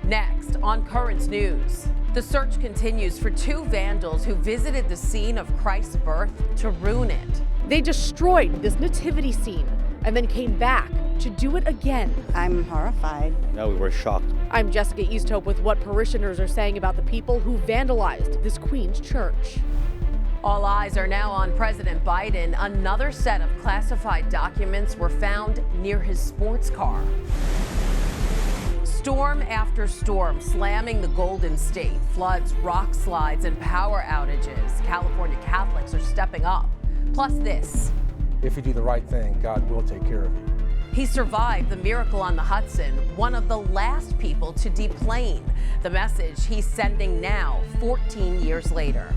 Next on Currents News, the search continues for two vandals who visited the scene of Christ's birth to ruin it. They destroyed this nativity scene and then came back to do it again. I'm horrified. No, we were shocked. I'm Jessica Easthope with what parishioners are saying about the people who vandalized this Queen's church. All eyes are now on President Biden. Another set of classified documents were found near his sports car. Storm after storm slamming the Golden State. Floods, rock slides, and power outages. California Catholics are stepping up. Plus this. If you do the right thing, God will take care of you. He survived the miracle on the Hudson, one of the last people to deplane. The message he's sending now, 14 years later.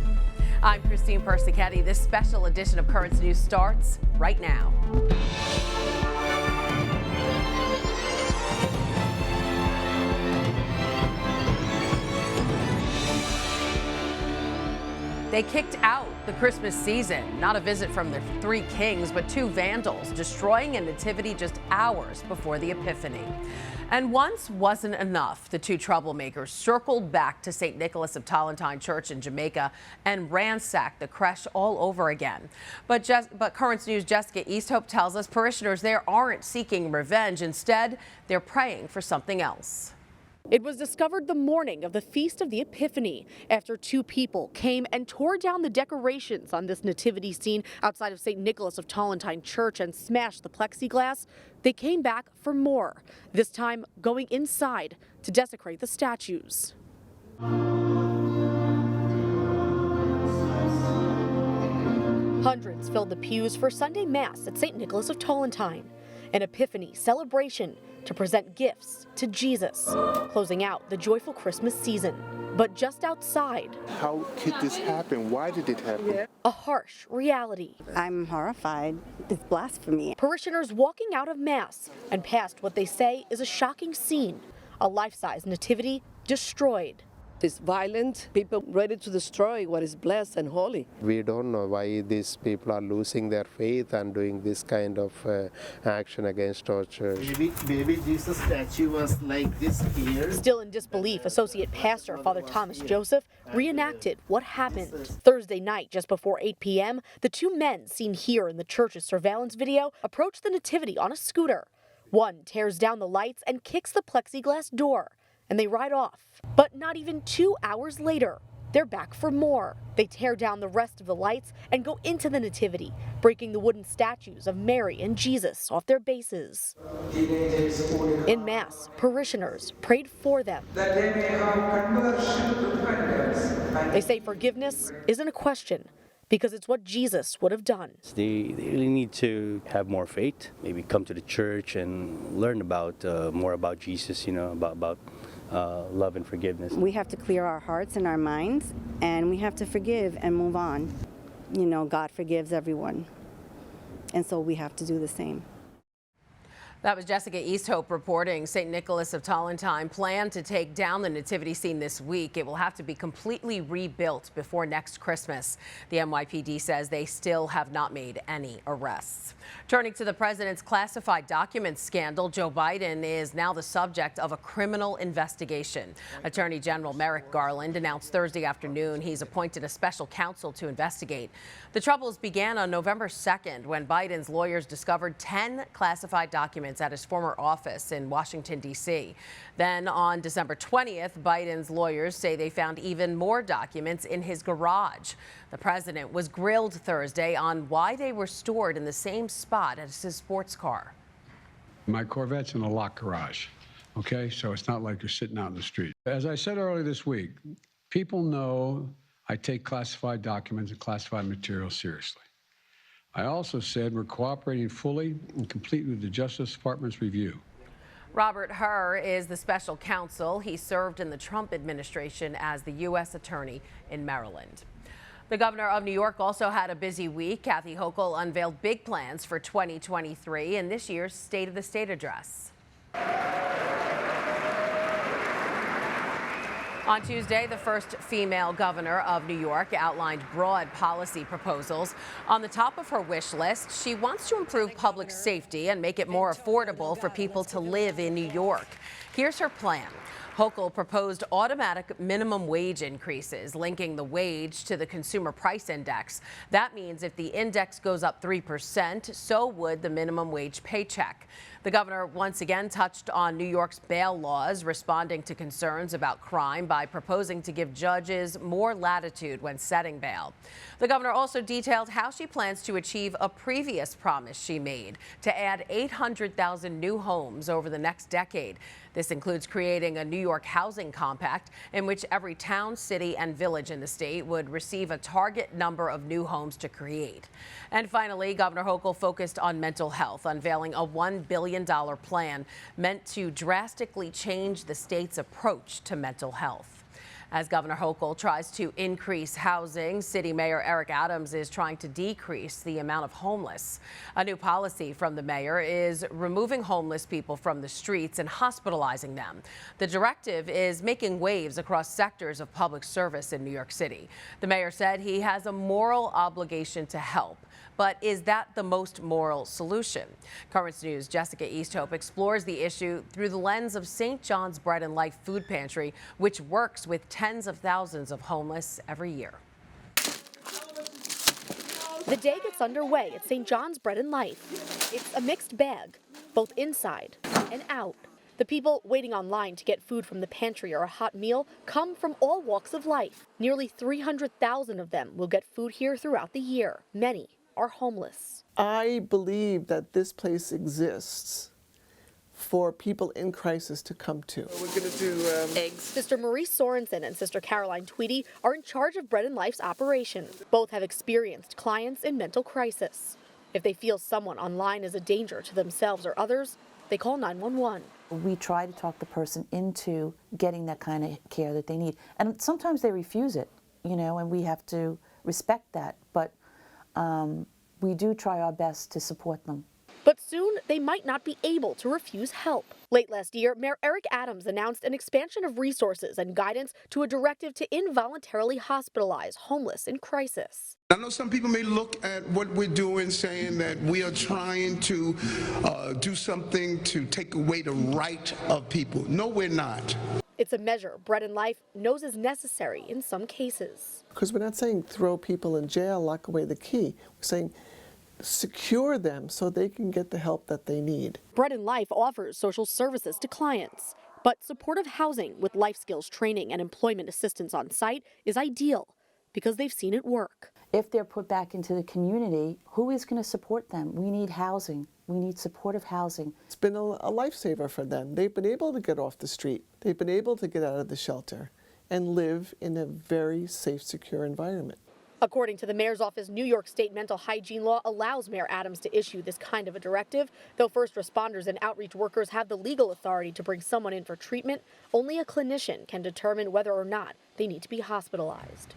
I'm Christine Persichetti. This special edition of Currents News starts right now. They kicked out the Christmas season. Not a visit from the three kings, but two vandals destroying a nativity just hours before the Epiphany. And once wasn't enough. The two troublemakers circled back to St. Nicholas of Tolentine Church in Jamaica and ransacked the creche all over again. But Currents News' Jessica Easthope tells us parishioners there aren't seeking revenge. Instead, they're praying for something else. It was discovered the morning of the Feast of the Epiphany after two people came and tore down the decorations on this nativity scene outside of St. Nicholas of Tolentine Church and smashed the plexiglass. They came back for more, this time going inside to desecrate the statues. Hundreds filled the pews for Sunday Mass at St. Nicholas of Tolentine, an Epiphany celebration to present gifts to Jesus, closing out the joyful Christmas season. But just outside, how could this happen? Why did it happen? a harsh reality. I'm horrified. It's blasphemy. Parishioners walking out of Mass and past what they say is a shocking scene, a life-size nativity destroyed. It's violent, people ready to destroy what is blessed and holy. We don't know why these people are losing their faith and doing this kind of action against our church. Baby Jesus statue was like this here. Still in disbelief, Associate Pastor Father Thomas Joseph reenacted what happened. Thursday night, just before 8 p.m., the two men seen here in the church's surveillance video approach the nativity on a scooter. One tears down the lights and kicks the plexiglass door, and they ride off. But not even 2 hours later, they're back for more. They tear down the rest of the lights and go into the nativity, breaking the wooden statues of Mary and Jesus off their bases. In Mass, parishioners prayed for them. That they may have conversion to repentance. They say forgiveness isn't a question, because it's what Jesus would have done. They really need to have more faith, maybe come to the church and learn about more about Jesus, about love and forgiveness. We have to clear our hearts and our minds, and we have to forgive and move on. God forgives everyone, and so we have to do the same. That was Jessica Easthope reporting. St. Nicholas of Tolentine planned to take down the nativity scene this week. It will have to be completely rebuilt before next Christmas. The NYPD says they still have not made any arrests. Turning to the president's classified documents scandal, Joe Biden is now the subject of a criminal investigation. Attorney General Merrick Garland announced Thursday afternoon he's appointed a special counsel to investigate. The troubles began on November 2nd when Biden's lawyers discovered 10 classified documents at his former office in Washington, D.C. Then on December 20th, Biden's lawyers say they found even more documents in his garage. The president was grilled Thursday on why they were stored in the same spot as his sports car. My Corvette's in a locked garage, okay? So it's not like you're sitting out in the street. As I said earlier this week, people know I take classified documents and classified material seriously. I also said we're cooperating fully and completely with the Justice Department's review. Robert Hur is the special counsel. He served in the Trump administration as the U.S. Attorney in Maryland. The governor of New York also had a busy week. Kathy Hochul unveiled big plans for 2023 in this year's State of the State address. On Tuesday, the first female governor of New York outlined broad policy proposals. On the top of her wish list, she wants to improve public safety and make it more affordable for people to live in New York. Here's her plan. Hochul proposed automatic minimum wage increases, linking the wage to the consumer price index. That means if the index goes up 3%, so would the minimum wage paycheck. The governor once again touched on New York's bail laws, responding to concerns about crime by proposing to give judges more latitude when setting bail. The governor also detailed how she plans to achieve a previous promise she made to add 800,000 new homes over the next decade. This includes creating a New York housing compact in which every town, city, and village in the state would receive a target number of new homes to create. And finally, Governor Hochul focused on mental health, unveiling a $1 billion plan meant to drastically change the state's approach to mental health. As Governor Hochul tries to increase housing, City Mayor Eric Adams is trying to decrease the amount of homeless. A new policy from the mayor is removing homeless people from the streets and hospitalizing them. The directive is making waves across sectors of public service in New York City. The mayor said he has a moral obligation to help. But is that the most moral solution? Currents News' Jessica Easthope explores the issue through the lens of St. John's Bread and Life Food Pantry, which works with tens of thousands of homeless every year. The day gets underway at St. John's Bread and Life. It's a mixed bag, both inside and out. The people waiting online to get food from the pantry or a hot meal come from all walks of life. Nearly 300,000 of them will get food here throughout the year. Many are homeless. I believe that this place exists for people in crisis to come to. We're going to do eggs. Sister Marie Sorensen and Sister Caroline Tweedy are in charge of Bread and Life's operation. Both have experienced clients in mental crisis. If they feel someone online is a danger to themselves or others, they call 911. We try to talk the person into getting that kind of care that they need. And sometimes they refuse it, and we have to respect that. But we do try our best to support them. But soon they might not be able to refuse help. Late last year, Mayor Eric Adams announced an expansion of resources and guidance to a directive to involuntarily hospitalize homeless in crisis. I know some people may look at what we're doing saying that we are trying to do something to take away the right of people. No, we're not. It's a measure Bread and Life knows is necessary in some cases. Because we're not saying throw people in jail, lock away the key. We're saying secure them so they can get the help that they need. Bread and Life offers social services to clients, but supportive housing with life skills training and employment assistance on site is ideal because they've seen it work. If they're put back into the community, who is going to support them? We need housing. We need supportive housing. It's been a lifesaver for them. They've been able to get off the street. They've been able to get out of the shelter and live in a very safe, secure environment. According to the mayor's office, New York State mental hygiene law allows Mayor Adams to issue this kind of a directive. Though first responders and outreach workers have the legal authority to bring someone in for treatment, only a clinician can determine whether or not they need to be hospitalized.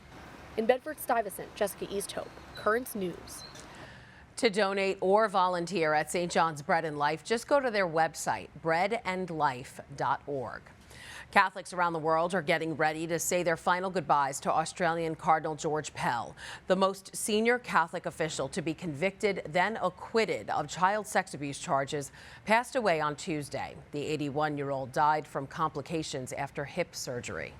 In Bedford-Stuyvesant, Jessica Easthope, Currents News. To donate or volunteer at St. John's Bread and Life, just go to their website, breadandlife.org. Catholics around the world are getting ready to say their final goodbyes to Australian Cardinal George Pell, the most senior Catholic official to be convicted, then acquitted of child sex abuse charges, passed away on Tuesday. The 81-year-old died from complications after hip surgery.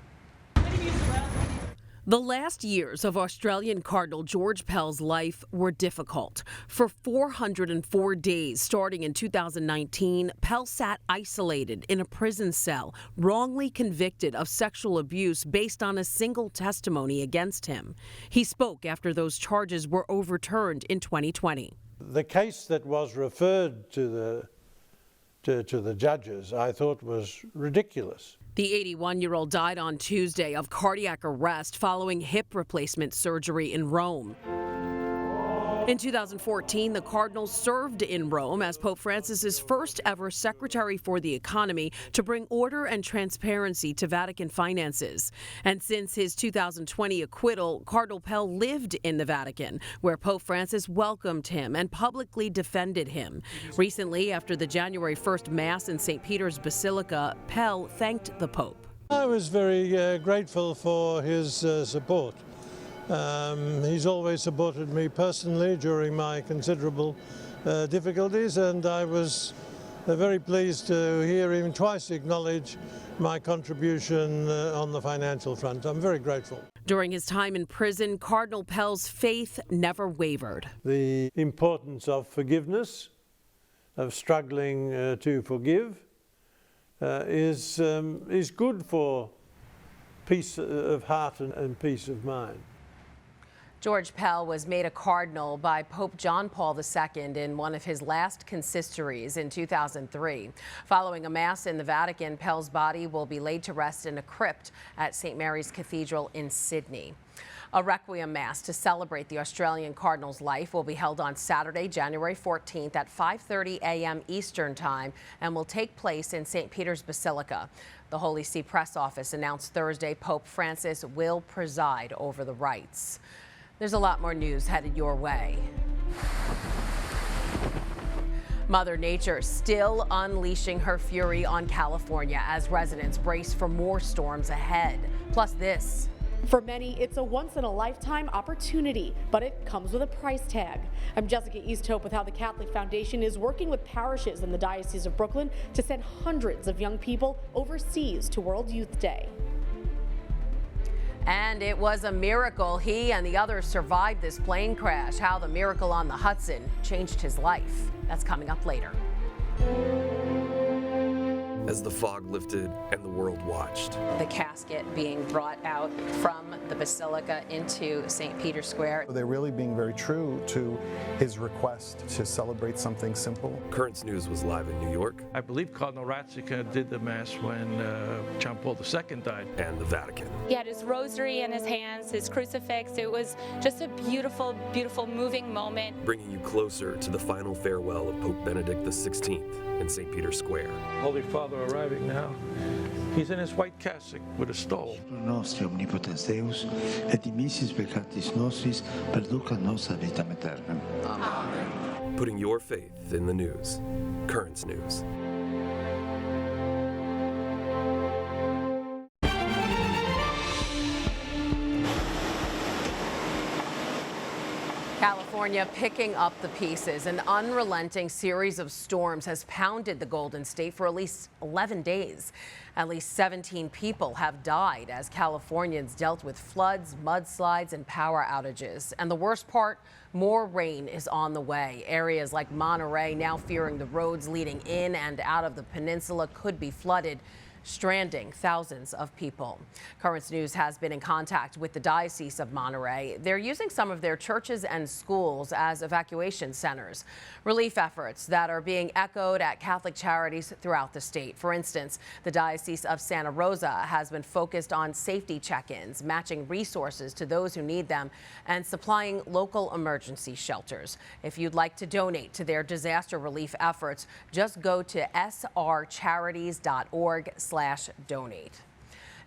The last years of Australian Cardinal George Pell's life were difficult. For 404 days, starting in 2019, Pell sat isolated in a prison cell, wrongly convicted of sexual abuse based on a single testimony against him. He spoke after those charges were overturned in 2020. The case that was referred to the judges, I thought, was ridiculous. The 81-year-old died on Tuesday of cardiac arrest following hip replacement surgery in Rome. In 2014, the Cardinal served in Rome as Pope Francis's first ever Secretary for the Economy to bring order and transparency to Vatican finances. And since his 2020 acquittal, Cardinal Pell lived in the Vatican, where Pope Francis welcomed him and publicly defended him. Recently, after the January 1st Mass in St. Peter's Basilica, Pell thanked the Pope. I was very grateful for his support. He's always supported me personally during my considerable difficulties, and I was very pleased to hear him twice acknowledge my contribution on the financial front. I'm very grateful. During his time in prison, Cardinal Pell's faith never wavered. The importance of forgiveness, of struggling to forgive, is good for peace of heart and peace of mind. George Pell was made a cardinal by Pope John Paul II in one of his last consistories in 2003. Following a mass in the Vatican, Pell's body will be laid to rest in a crypt at St. Mary's Cathedral in Sydney. A Requiem Mass to celebrate the Australian Cardinal's life will be held on Saturday, January 14th at 5:30 a.m. Eastern Time and will take place in St. Peter's Basilica. The Holy See Press Office announced Thursday Pope Francis will preside over the rites. There's a lot more news headed your way. Mother Nature still unleashing her fury on California as residents brace for more storms ahead. Plus this. For many, it's a once-in-a-lifetime opportunity, but it comes with a price tag. I'm Jessica Easthope with how the Catholic Foundation is working with parishes in the Diocese of Brooklyn to send hundreds of young people overseas to World Youth Day. And it was a miracle he and the others survived this plane crash. How the miracle on the Hudson changed his life. That's coming up later. As the fog lifted and the world watched. The casket being brought out from the Basilica into St. Peter's Square. They're really being very true to his request to celebrate something simple. Currents News was live in New York. I believe Cardinal Ratzinger did the Mass when John Paul II died. And the Vatican. He had his rosary in his hands, his crucifix. It was just a beautiful, beautiful, moving moment. Bringing you closer to the final farewell of Pope Benedict XVI in St. Peter's Square. Holy Father arriving now. He's in his white cassock with a stole. Nostri omnipotens Deus, et dimissis peccatis nostris, perducat nos ad vitam aeternam. Amen. Putting your faith in the news. Currents News. California picking up the pieces. An unrelenting series of storms has pounded the Golden State for at least 11 days. At least 17 people have died as Californians dealt with floods, mudslides, and power outages. And the worst part, more rain is on the way. Areas like Monterey now fearing the roads leading in and out of the peninsula could be flooded, stranding thousands of people. Currents News has been in contact with the Diocese of Monterey. They're using some of their churches and schools as evacuation centers. Relief efforts that are being echoed at Catholic charities throughout the state. For instance, the Diocese of Santa Rosa has been focused on safety check-ins, matching resources to those who need them, and supplying local emergency shelters. If you'd like to donate to their disaster relief efforts, just go to srcharities.org/donate.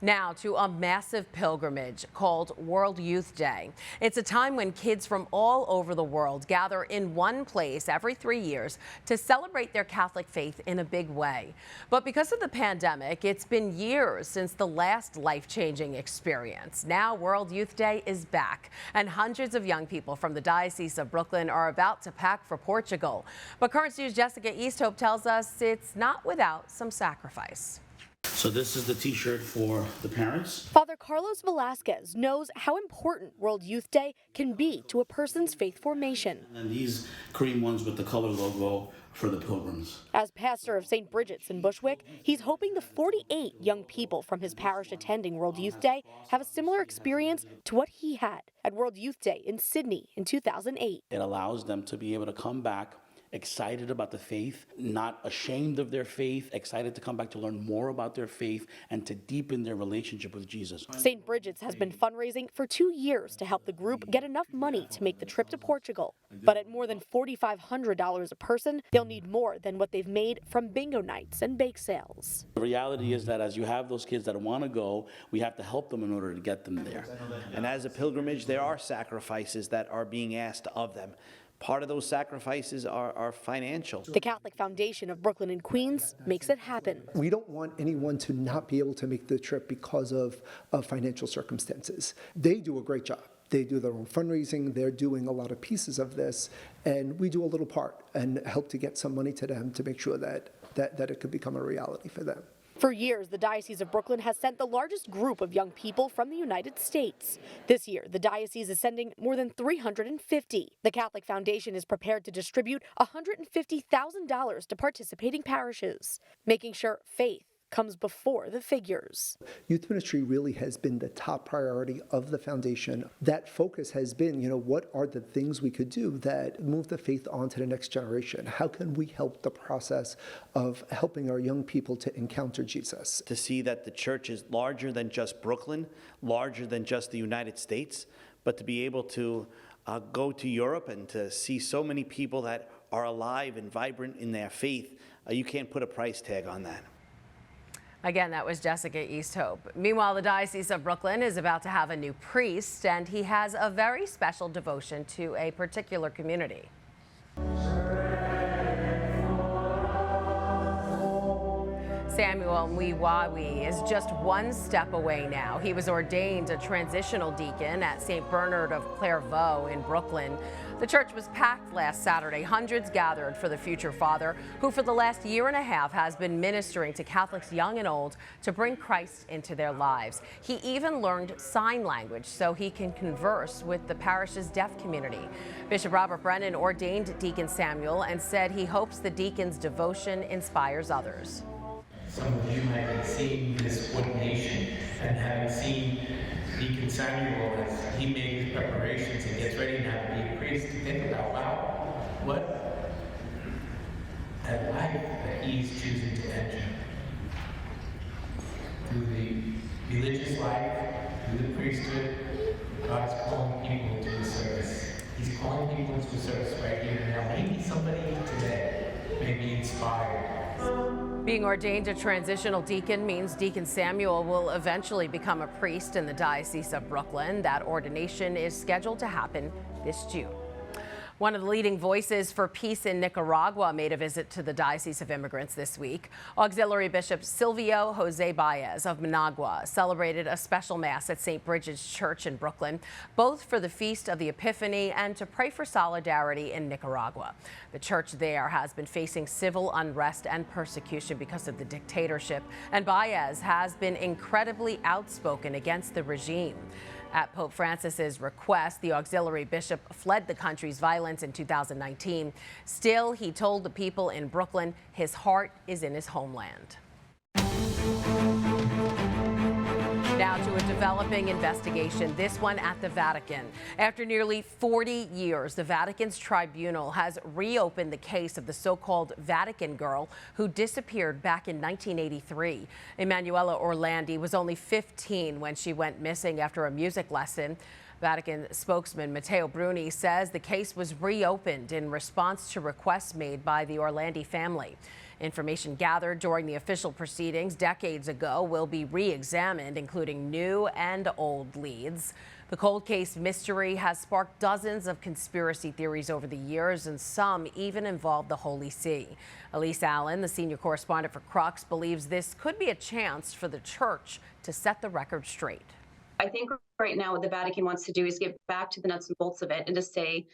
Now to a massive pilgrimage called World Youth Day. It's a time when kids from all over the world gather in one place every 3 years to celebrate their Catholic faith in a big way. But because of the pandemic, it's been years since the last life-changing experience. Now World Youth Day is back, and hundreds of young people from the Diocese of Brooklyn are about to pack for Portugal. But Currents News' Jessica Easthope tells us it's not without some sacrifice. So this is the t-shirt for the parents. Father Carlos Velasquez knows how important World Youth Day can be to a person's faith formation. And these cream ones with the color logo for the pilgrims. As pastor of St. Bridget's in Bushwick, he's hoping the 48 young people from his parish attending World Youth Day have a similar experience to what he had at World Youth Day in Sydney in 2008. It allows them to be able to come back excited about the faith, not ashamed of their faith, excited to come back to learn more about their faith and to deepen their relationship with Jesus. St. Bridget's has been fundraising for 2 years to help the group get enough money to make the trip to Portugal. But at more than $4,500 a person, they'll need more than what they've made from bingo nights and bake sales. The reality is that as you have those kids that want to go, we have to help them in order to get them there. And as a pilgrimage, there are sacrifices that are being asked of them. Part of those sacrifices are financial. The Catholic Foundation of Brooklyn and Queens makes it happen. We don't want anyone to not be able to make the trip because of financial circumstances. They do a great job. They do their own fundraising. They're doing a lot of pieces of this, and we do a little part and help to get some money to them to make sure that that it could become a reality for them. For years, the Diocese of Brooklyn has sent the largest group of young people from the United States. This year, the diocese is sending more than 350. The Catholic Foundation is prepared to distribute $150,000 to participating parishes, making sure faith comes before the figures. Youth ministry really has been the top priority of the foundation. That focus has been, what are the things we could do that move the faith on to the next generation? How can we help the process of helping our young people to encounter Jesus? To see that the church is larger than just Brooklyn, larger than just the United States, but to be able to go to Europe and to see so many people that are alive and vibrant in their faith, you can't put a price tag on that. Again, that was Jessica Easthope. Meanwhile, the Diocese of Brooklyn is about to have a new priest, and he has a very special devotion to a particular community. Samuel Mwiwawi is just one step away now. He was ordained a transitional deacon at St. Bernard of Clairvaux in Brooklyn. The church was packed last Saturday. Hundreds gathered for the future father, who for the last year and a half has been ministering to Catholics young and old to bring Christ into their lives. He even learned sign language so he can converse with the parish's deaf community. Bishop Robert Brennan ordained Deacon Samuel and said he hopes the deacon's devotion inspires others. Some of you might have seen this ordination and having seen Deacon Samuel as he made his preparations and gets ready now to be a priest, to think about, wow, what a life that he's choosing to enter. Through the religious life, through the priesthood, God's calling people into his service. He's calling people into service right here and now. Maybe somebody today may be inspired. Being ordained a transitional deacon means Deacon Samuel will eventually become a priest in the Diocese of Brooklyn. That ordination is scheduled to happen this June. One of the leading voices for peace in Nicaragua made a visit to the Diocese of Immigrants this week. Auxiliary Bishop Silvio Jose Baez of Managua celebrated a special mass at St. Bridget's Church in Brooklyn, both for the Feast of the Epiphany and to pray for solidarity in Nicaragua. The church there has been facing civil unrest and persecution because of the dictatorship, and Baez has been incredibly outspoken against the regime. At Pope Francis's request, the auxiliary bishop fled the country's violence in 2019. Still, he told the people in Brooklyn his heart is in his homeland. Now to a developing investigation, this one at the Vatican. After nearly 40 years, the Vatican's tribunal has reopened the case of the so-called Vatican Girl who disappeared back in 1983. Emanuela Orlandi was only 15 when she went missing after a music lesson. Vatican spokesman Matteo Bruni says the case was reopened in response to requests made by the Orlandi family. Information gathered during the official proceedings decades ago will be re-examined, including new and old leads. The cold case mystery has sparked dozens of conspiracy theories over the years, and some even involve the Holy See. Elise Allen, the senior correspondent for Crux, believes this could be a chance for the church to set the record straight. I think right now what the Vatican wants to do is get back to the nuts and bolts of it and to say,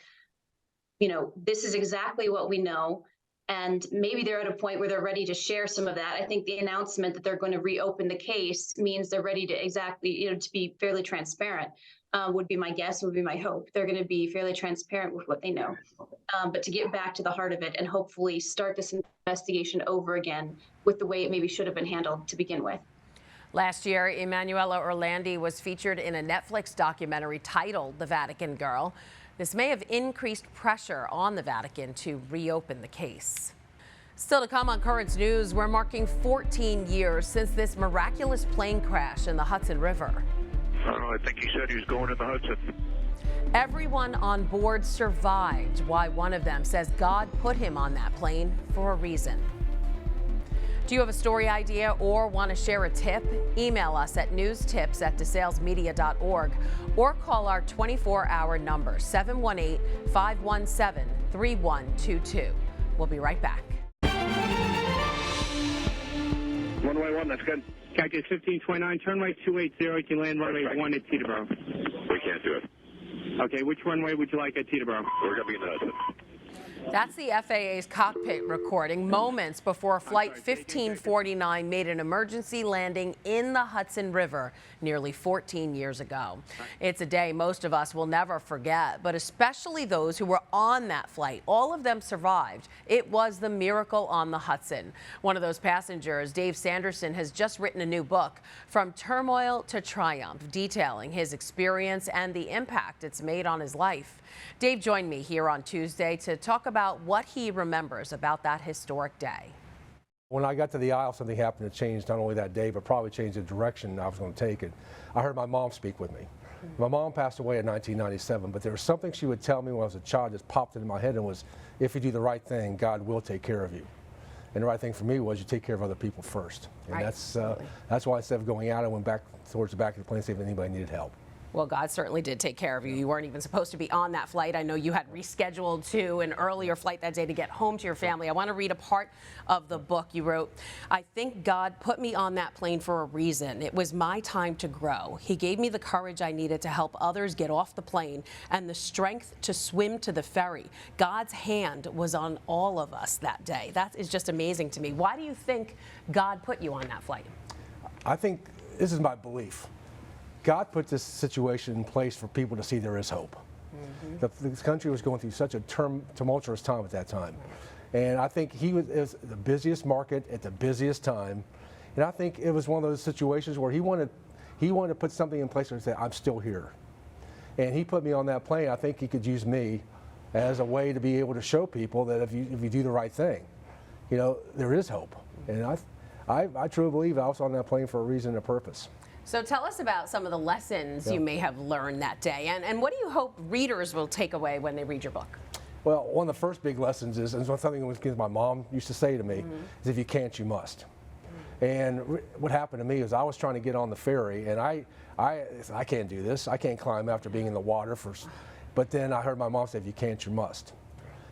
this is exactly what we know. And maybe they're at a point where they're ready to share some of that. I think the announcement that they're going to reopen the case means they're ready to to be fairly transparent, would be my guess, would be my hope. They're going to be fairly transparent with what they know. But to get back to the heart of it and hopefully start this investigation over again with the way it maybe should have been handled to begin with. Last year, Emanuela Orlandi was featured in a Netflix documentary titled The Vatican Girl. This may have increased pressure on the Vatican to reopen the case. Still to come on Currents News, we're marking 14 years since this miraculous plane crash in the Hudson River. I think he said he was going in the Hudson. Everyone on board survived. Why one of them says God put him on that plane for a reason. Do you have a story idea or want to share a tip? Email us at newstips@desalesmedia.org or call our 24-hour number, 718-517-3122. We'll be right back. Runway 1, that's good. Calculate 1529, turn right 280, you can land runway 1 at Teterboro. We can't do it. Okay, which runway would you like at Teterboro? We're going to be in the Hudson. That's the FAA's cockpit recording moments before Flight 1549 made an emergency landing in the Hudson River nearly 14 years ago. It's a day most of us will never forget, but especially those who were on that flight. All of them survived. It was the miracle on the Hudson. One of those passengers, Dave Sanderson, has just written a new book, From Turmoil to Triumph, detailing his experience and the impact it's made on his life. Dave joined me here on Tuesday to talk about what he remembers about that historic day. When I got to the aisle, something happened to change not only that day, but probably changed the direction I was going to take it. I heard my mom speak with me. My mom passed away in 1997, but there was something she would tell me when I was a child that popped into my head and was, if you do the right thing, God will take care of you. And the right thing for me was you take care of other people first. And Right. That's why instead of going out, I went back towards the back of the plane to see if anybody needed help. Well, God certainly did take care of you. You weren't even supposed to be on that flight. I know you had rescheduled to an earlier flight that day to get home to your family. I want to read a part of the book you wrote. I think God put me on that plane for a reason. It was my time to grow. He gave me the courage I needed to help others get off the plane and the strength to swim to the ferry. God's hand was on all of us that day. That is just amazing to me. Why do you think God put you on that flight? I think this is my belief. God put this situation in place for people to see there is hope. This country was going through such a tumultuous time at that time. And I think it was the busiest market at the busiest time. And I think it was one of those situations where he wanted to put something in place where he said, I'm still here. And he put me on that plane. I think he could use me as a way to be able to show people that if you do the right thing, you know, there is hope. And I truly believe I was on that plane for a reason and a purpose. So tell us about some of the lessons you may have learned that day, and what do you hope readers will take away when they read your book? Well, one of the first big lessons is, and something that my mom used to say to me, is if you can't, you must. And what happened to me is I was trying to get on the ferry, and I can't do this. I can't climb after being in the water but then I heard my mom say, if you can't, you must.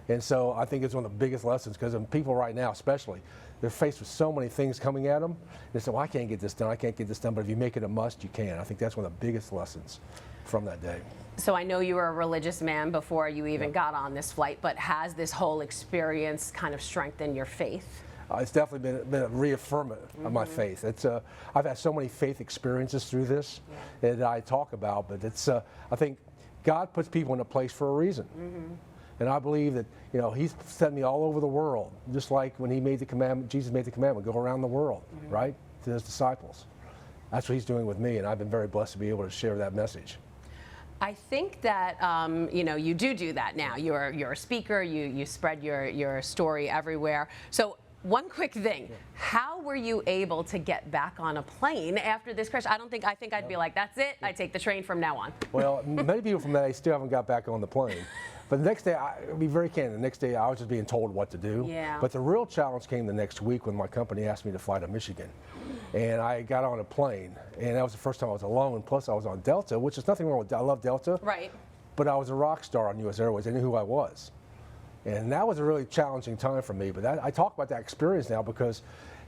And so I think it's one of the biggest lessons, because people right now especially, they're faced with so many things coming at them. They say, well, I can't get this done, I can't get this done, but if you make it a must, you can. I think that's one of the biggest lessons from that day. So I know you were a religious man before you even got on this flight, but has this whole experience kind of strengthened your faith? It's definitely been a reaffirmment of my faith. I've had so many faith experiences through this that I talk about, but I think God puts people in a place for a reason. And I believe that, you know, He's sent me all over the world, just like when He made the commandment, Jesus made the commandment, go around the world, right, to His disciples. That's what He's doing with me, and I've been very blessed to be able to share that message. I think that, you know, you do that now. You're a speaker, you spread your story everywhere. So one quick thing, how were you able to get back on a plane after this crash? I think I'd be like, that's it, I take the train from now on. Well, many people from that age still haven't got back on the plane. But the next day, I'll be very candid, the next day I was just being told what to do. Yeah. But the real challenge came the next week when my company asked me to fly to Michigan. And I got on a plane, and that was the first time I was alone. Plus I was on Delta, which is nothing wrong with, I love Delta. Right. But I was a rock star on US Airways. They knew who I was. And that was a really challenging time for me. But I talk about that experience now because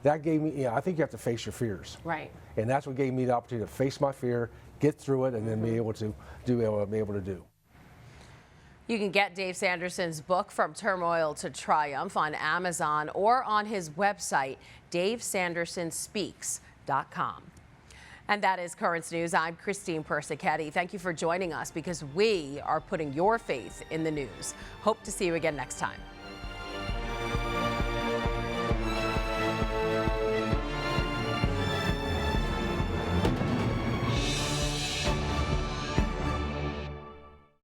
that gave me, I think you have to face your fears. Right. And that's what gave me the opportunity to face my fear, get through it, and then be able to do what I'm able to do. You can get Dave Sanderson's book, From Turmoil to Triumph, on Amazon or on his website, davesandersonspeaks.com. And that is Currents News. I'm Christine Persichetti. Thank you for joining us, because we are putting your faith in the news. Hope to see you again next time.